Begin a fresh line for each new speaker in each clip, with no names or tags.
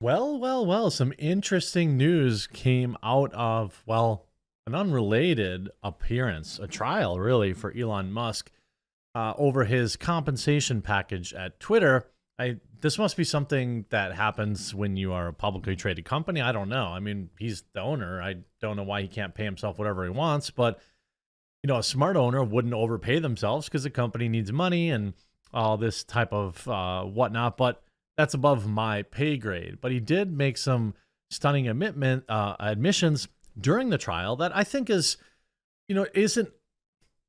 Well, some interesting news came out of, well, an unrelated appearance, a trial really for Elon Musk over his compensation package at Twitter. This must be something that happens when you are a publicly traded company. I don't know. I mean, he's the owner. I don't know why he can't pay himself whatever he wants, but a smart owner wouldn't overpay themselves because the company needs money and all this type of whatnot. But that's above my pay grade. But he did make some stunning admissions during the trial that I think isn't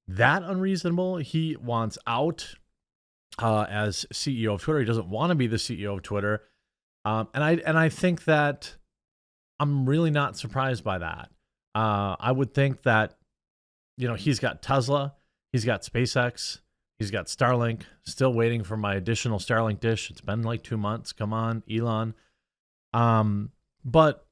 that unreasonable. He wants out as CEO of Twitter. He doesn't want to be the CEO of Twitter, and I think that I'm really not surprised by that. I would think that he's got Tesla, he's got SpaceX, he's got Starlink. Still waiting for my additional Starlink dish. It's been like 2 months. Come on, Elon. But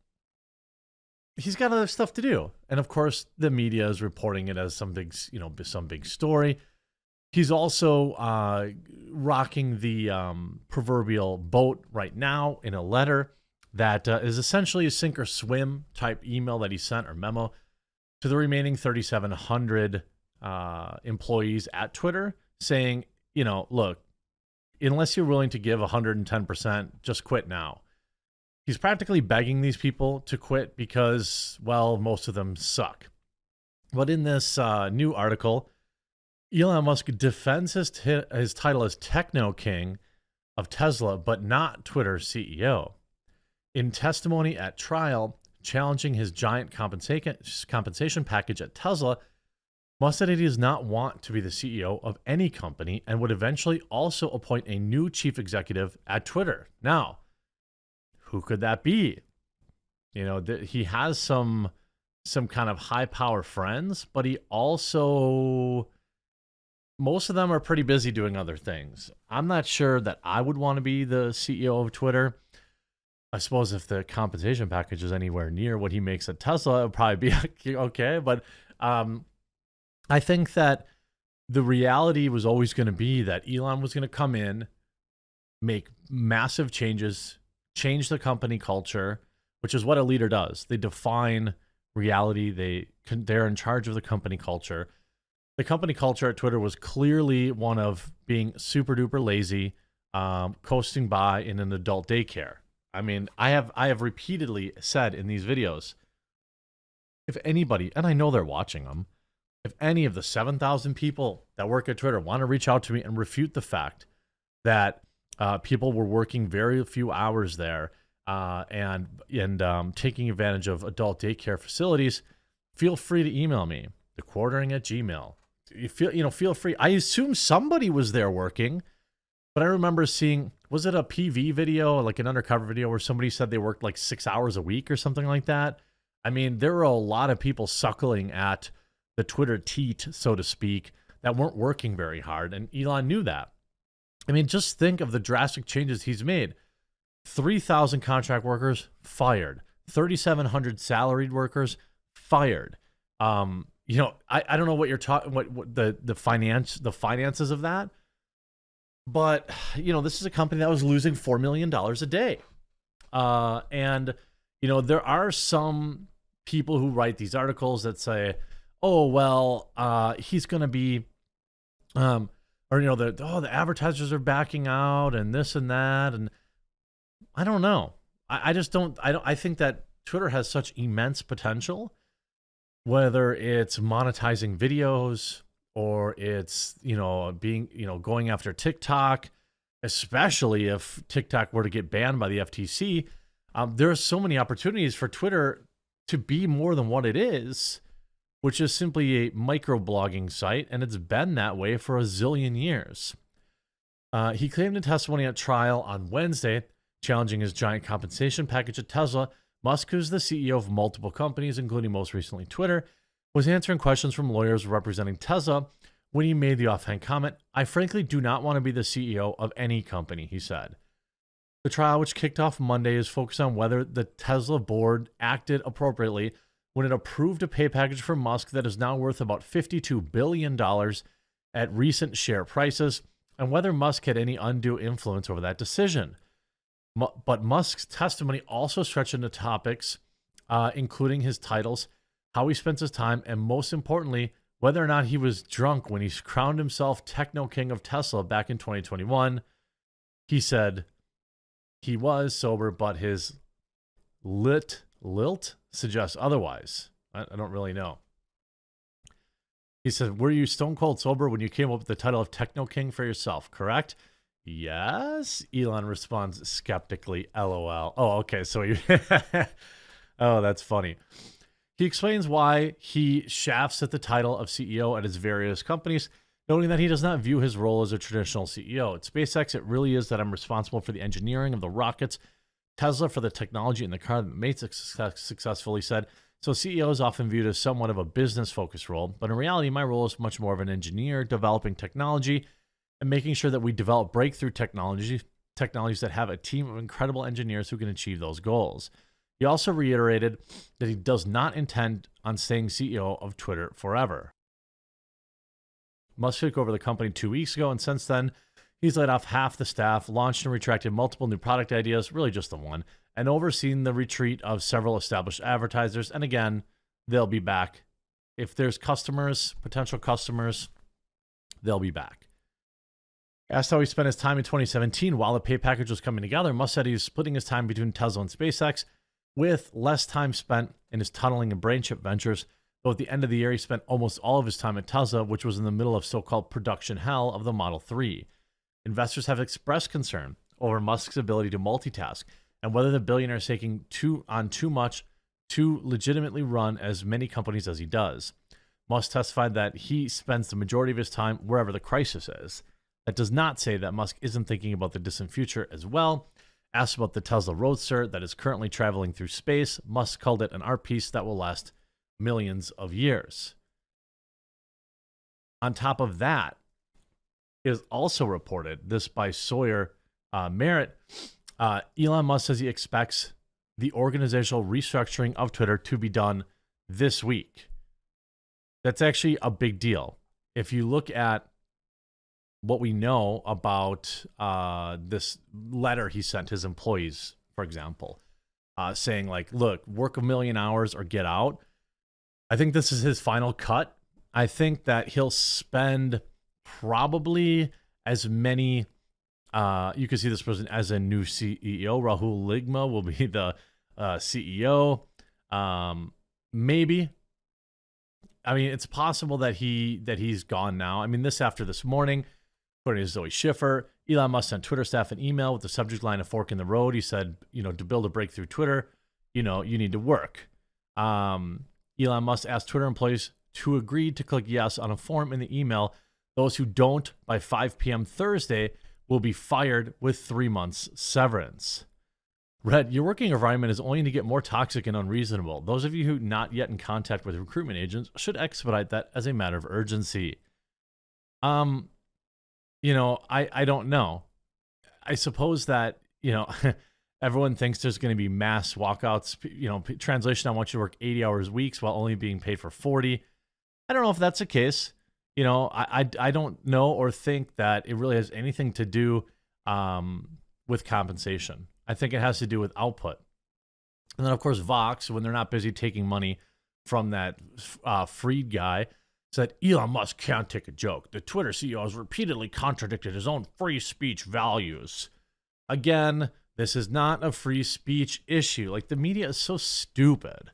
he's got other stuff to do, and of course, the media is reporting it as some big story. He's also rocking the proverbial boat right now in a letter that is essentially a sink or swim type email that he sent, or memo, to the remaining 3,700 employees at Twitter, saying, look, unless you're willing to give 110%, just quit now. He's practically begging these people to quit because, well, most of them suck. But in this new article, Elon Musk defends his title as Techno King of Tesla, but not Twitter's CEO. In testimony at trial, challenging his giant compensation package at Tesla, Musk said he does not want to be the CEO of any company and would eventually also appoint a new chief executive at Twitter. Now, who could that be? He has some kind of high power friends, but he also, most of them are pretty busy doing other things. I'm not sure that I would want to be the CEO of Twitter. I suppose if the compensation package is anywhere near what he makes at Tesla, it would probably be okay. But I think that the reality was always going to be that Elon was going to come in, make massive changes, change the company culture, which is what a leader does. They define reality. They're in charge of the company culture. The company culture at Twitter was clearly one of being super duper lazy, coasting by in an adult daycare. I mean, I have repeatedly said in these videos, if anybody, and I know they're watching them, if any of the 7,000 people that work at Twitter want to reach out to me and refute the fact that people were working very few hours there and taking advantage of adult daycare facilities, feel free to email me, thequartering@gmail. Feel free. I assume somebody was there working, but I remember seeing, was it a PV video, like an undercover video, where somebody said they worked like 6 hours a week or something like that? I mean, there were a lot of people suckling at the Twitter teat, so to speak, that weren't working very hard, and Elon knew that. I mean, just think of the drastic changes he's made. 3,000 contract workers fired, 3,700 salaried workers fired. I don't know what you're talking, what the finances of that, but this is a company that was losing $4 million a day, and there are some people who write these articles that say, oh well, he's going to be, the advertisers are backing out and this and that, and I don't know. I think that Twitter has such immense potential, whether it's monetizing videos or it's, going after TikTok, especially if TikTok were to get banned by the FTC. There are so many opportunities for Twitter to be more than what it is, which is simply a microblogging site, and it's been that way for a zillion years. He claimed in testimony at trial on Wednesday, challenging his giant compensation package at Tesla. Musk, who's the CEO of multiple companies, including most recently Twitter, was answering questions from lawyers representing Tesla when he made the offhand comment, "I frankly do not want to be the CEO of any company," he said. The trial, which kicked off Monday, is focused on whether the Tesla board acted appropriately when it approved a pay package for Musk that is now worth about $52 billion at recent share prices, and whether Musk had any undue influence over that decision. But Musk's testimony also stretched into topics, including his titles, how he spent his time, and most importantly, whether or not he was drunk when he crowned himself techno king of Tesla back in 2021. He said he was sober, but his lilt suggests otherwise. I don't really know. He said, were you stone cold sober when you came up with the title of techno king for yourself, correct? Yes. Elon responds skeptically, LOL. Oh, okay. So he, oh, that's funny. He explains why he shafts at the title of CEO at his various companies, noting that he does not view his role as a traditional CEO. At SpaceX, it really is that I'm responsible for the engineering of the rockets, Tesla for the technology in the car that made it successfully said. So CEO is often viewed as somewhat of a business-focused role, but in reality, my role is much more of an engineer, developing technology and making sure that we develop breakthrough technologies that have a team of incredible engineers who can achieve those goals. He also reiterated that he does not intend on staying CEO of Twitter forever. Musk took over the company 2 weeks ago, and since then, he's laid off half the staff, launched and retracted multiple new product ideas, really just the one, and overseen the retreat of several established advertisers. And again, they'll be back. If there's customers, potential customers, they'll be back. Asked how he spent his time in 2017 while the pay package was coming together, Musk said he's splitting his time between Tesla and SpaceX, with less time spent in his tunneling and brain chip ventures. Though at the end of the year, he spent almost all of his time at Tesla, which was in the middle of so-called production hell of the Model 3. Investors have expressed concern over Musk's ability to multitask and whether the billionaire is taking too much to legitimately run as many companies as he does. Musk testified that he spends the majority of his time wherever the crisis is. That does not say that Musk isn't thinking about the distant future as well. Asked about the Tesla Roadster that is currently traveling through space, Musk called it an art piece that will last millions of years. On top of that, it is also reported, this by Sawyer Merritt, Elon Musk says he expects the organizational restructuring of Twitter to be done this week. That's actually a big deal. If you look at what we know about this letter he sent his employees, for example, saying like, look, work 1 million hours or get out. I think this is his final cut. I think that he'll spend probably as many, you can see this person as a new CEO. Rahul Ligma will be the CEO. Maybe. I mean, it's possible that he's gone now. I mean, this after this morning, according to Zoe Schiffer, Elon Musk sent Twitter staff an email with the subject line, "A fork in the road." He said, to build a breakthrough Twitter, you need to work. Elon Musk asked Twitter employees to agree to click yes on a form in the email. Those who don't by 5 p.m. Thursday will be fired with 3 months severance. Red, your working environment is only going to get more toxic and unreasonable. Those of you who not yet in contact with recruitment agents should expedite that as a matter of urgency. I don't know. I suppose that, everyone thinks there's going to be mass walkouts. Translation, I want you to work 80 hours weeks while only being paid for 40. I don't know if that's the case. I don't know or think that it really has anything to do with compensation. I think it has to do with output. And then, of course, Vox, when they're not busy taking money from that Freed guy, said Elon Musk can't take a joke. The Twitter CEO has repeatedly contradicted his own free speech values. Again, this is not a free speech issue. Like, the media is so stupid.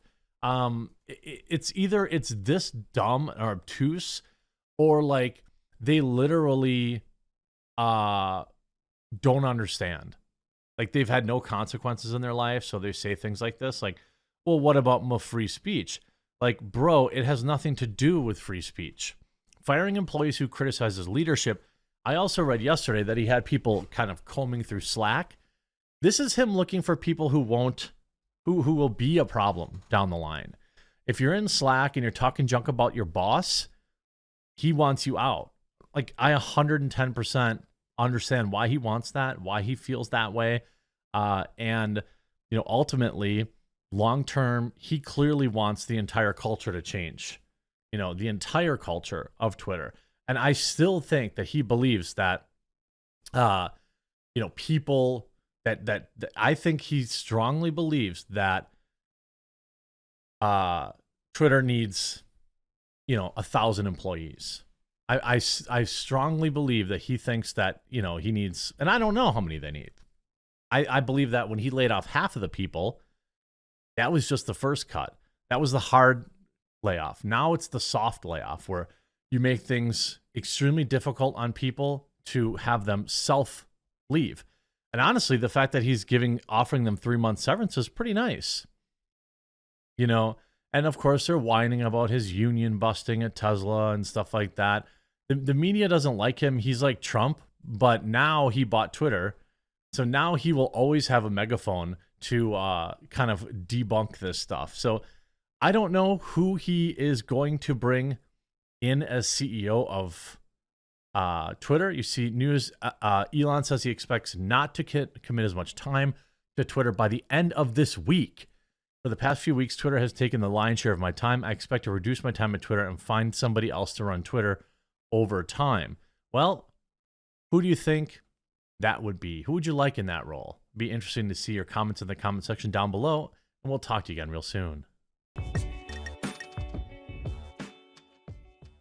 It's either it's this dumb or obtuse, or like they literally don't understand. Like, they've had no consequences in their life, so they say things like this, like, well, what about my free speech? Like, bro, it has nothing to do with free speech. Firing employees who criticize his leadership. I also read yesterday that he had people kind of combing through Slack. This is him looking for people who will be a problem down the line. If you're in Slack and you're talking junk about your boss, he wants you out. Like, I 110% understand why he wants that, why he feels that way. And ultimately, long-term, he clearly wants the entire culture to change, the entire culture of Twitter. And I still think that he believes that, people that I think he strongly believes that Twitter needs, 1,000 employees. I strongly believe that he thinks that, he needs, and I don't know how many they need. I believe that when he laid off half of the people, that was just the first cut. That was the hard layoff. Now it's the soft layoff where you make things extremely difficult on people to have them self leave. And honestly, the fact that he's offering them 3-month severance is pretty nice. And of course they're whining about his union busting at Tesla and stuff like that. The media doesn't like him. He's like Trump, but now he bought Twitter. So now he will always have a megaphone to kind of debunk this stuff. So I don't know who he is going to bring in as CEO of Twitter. You see news, Elon says he expects not to commit as much time to Twitter by the end of this week. For the past few weeks, Twitter has taken the lion's share of my time. I expect to reduce my time at Twitter and find somebody else to run Twitter over time. Well, who do you think that would be? Who would you like in that role? Be interesting to see your comments in the comment section down below, and we'll talk to you again real soon.